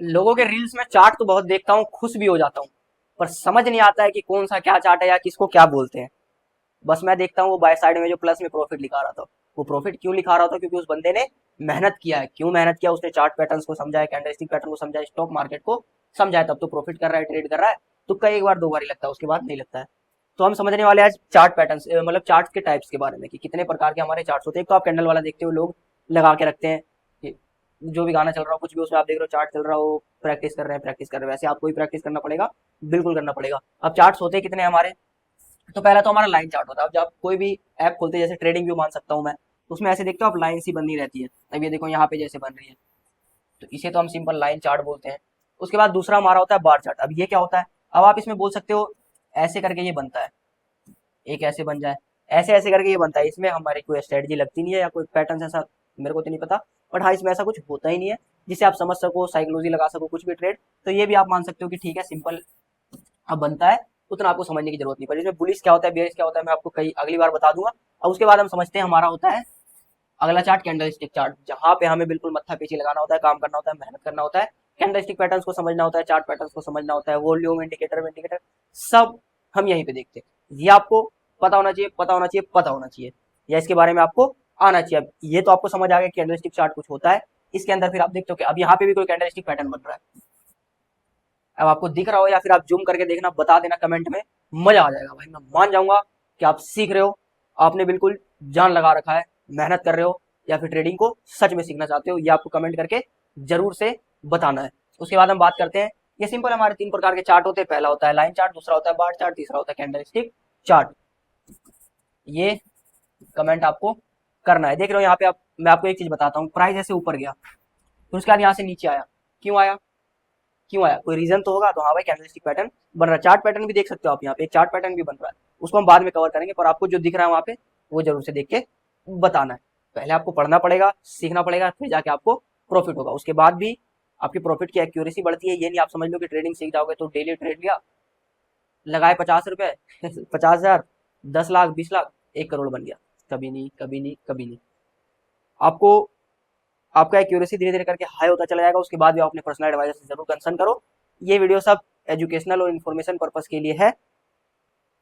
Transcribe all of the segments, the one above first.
लोगों के रील्स में चार्ट तो बहुत देखता हूँ, खुश भी हो जाता हूँ, पर समझ नहीं आता है कि कौन सा क्या चार्ट है या किसको क्या बोलते हैं। बस मैं देखता हूँ वो बाय साइड में जो प्लस में प्रॉफिट लिखा रहा था, वो प्रॉफिट क्यों लिखा रहा था, क्योंकि उस बंदे ने मेहनत किया है। क्यों मेहनत किया? उसने चार्ट पैटर्न्स को समझा है, कैंडलस्टिक पैटर्न को समझा है, स्टॉक मार्केट को समझा है, तब तो प्रॉफिट कर रहा है, ट्रेड कर रहा है। तुक्का एक बार दो बार ही लगता है, उसके बाद नहीं लगता है। तो हम समझने वाले आज चार्ट पैटर्न्स, मतलब चार्ट के टाइप्स के बारे में, कि कितने प्रकार के हमारे चार्ट्स होते हैं। एक तो आप कैंडल वाला देखते हो, लोग लगा के रखते हैं कि जो भी गाना चल रहा हो, कुछ भी उसमें आप देख रहे हो, चार्ट चल रहा हो, प्रैक्टिस कर रहे हैं, प्रैक्टिस कर रहे हैं, वैसे आपको भी प्रैक्टिस करना पड़ेगा, बिल्कुल करना पड़ेगा। अब चार्ट्स होते हैं कितने हमारे? तो पहला तो हमारा लाइन चार्ट होता है। अब जब कोई भी ऐप खोलते हैं, जैसे ट्रेडिंग व्यू मान सकता हूँ मैं, तो उसमें ऐसे देखते हो आप, लाइन सी बनी रहती है। अब ये देखो यहाँ पे जैसे बन रही है, तो इसे तो हम सिंपल लाइन चार्ट बोलते हैं। उसके बाद दूसरा हमारा होता है बार चार्ट। अब ये क्या होता है? अब आप इसमें बोल सकते हो ऐसे करके ये बनता है, एक ऐसे बन जाए, ऐसे ऐसे करके ये बनता है। इसमें हमारी कोई स्ट्रेटजी लगती नहीं है या कोई पैटर्न ऐसा, मेरे को तो नहीं पता, बट हाँ इसमें ऐसा कुछ होता ही नहीं है जिसे आप समझ सको, साइकोलॉजी लगा सको, कुछ भी ट्रेड। तो ये भी आप मान सकते हो कि ठीक है, सिंपल अब बनता है, उतना आपको समझने की जरूरत नहीं पड़ी। इसमें बुलिश क्या होता है, बेयरिश क्या होता है, मैं आपको कई अगली बार बता दूंगा। और उसके बाद हम समझते हैं हमारा होता है अगला चार्ट, कैंडल स्टिक चार्ट, जहां पे हमें बिल्कुल मत्था पीछे लगाना होता है, काम करना होता है, मेहनत करना होता है, कैंडल स्टिक पैटर्न्स को समझना होता है, चार्ट पैटर्न्स को समझना होता है, वॉल्यूम इंडिकेटर इंडिकेटर सब हम यहीं पे देखते हैं। ये आपको पता होना चाहिए, पता होना चाहिए, पता होना चाहिए, या इसके बारे में आपको आना चाहिए। अब ये तो आपको समझ आ गया कैंडल स्टिक चार्ट कुछ होता है। इसके अंदर फिर आप देखते हो कि अब यहाँ पे भी कोई कैंडल स्टिक पैटर्न बन रहा है। अब आपको दिख रहा हो या फिर आप जूम करके देखना, बता देना कमेंट में, मजा आ जाएगा भाई। मैं मान जाऊंगा कि आप सीख रहे हो, आपने बिल्कुल जान लगा रखा है, मेहनत कर रहे हो, या फिर ट्रेडिंग को सच में सीखना चाहते हो। ये आपको कमेंट करके जरूर से बताना है। उसके बाद हम बात करते हैं, ये सिंपल हमारे तीन प्रकार के चार्ट होते हैं। पहला होता है लाइन चार्ट, दूसरा होता है बार चार्ट, तीसरा होता है कैंडल स्टिक चार्ट। ये कमेंट आपको करना है। देख रहे हो यहाँ पे आप, मैं आपको एक चीज बताता हूँ, प्राइस ऐसे ऊपर गया, फिर उसके बाद यहाँ से नीचे आया, क्यों आया? क्यों आया? कोई रीजन तो होगा। तो हाँ भाई, कैंडलस्टिक पैटर्न बन रहा है। चार्ट पैटर्न भी देख सकते हो आप, यहाँ पे एक चार्ट पैटर्न भी बन रहा है, उसको हम बाद में कवर करेंगे, पर आपको जो दिख रहा है वहाँ पे वो जरूर से देख के बताना है। पहले आपको पढ़ना पड़ेगा, सीखना पड़ेगा, फिर जाके आपको प्रॉफिट होगा। उसके बाद भी आपकी प्रॉफिट की एक्यूरेसी बढ़ती है। ये नहीं आप समझ लो कि ट्रेडिंग सीख जाओगे तो डेली ट्रेड लिया, लगाए 50 रुपए 50,000, 10 लाख, 20 लाख, 1 करोड़ बन गया। कभी नहीं, कभी नहीं, कभी नहीं। आपको आपका एक्यूरेसी धीरे धीरे करके हाई होता चला जाएगा। उसके बाद भी आप अपने पर्सनल एडवाइजर से जरूर कंसर्न करो। ये वीडियो सब एजुकेशनल और इन्फॉर्मेशन पर्पस के लिए है।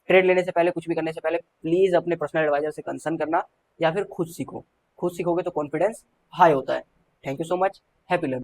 ट्रेड लेने से पहले, कुछ भी करने से पहले प्लीज अपने पर्सनल एडवाइजर से कंसर्न करना, या फिर खुद सीखो। खुद सीखोगे तो कॉन्फिडेंस हाई होता है। Thank you so much. Happy learning.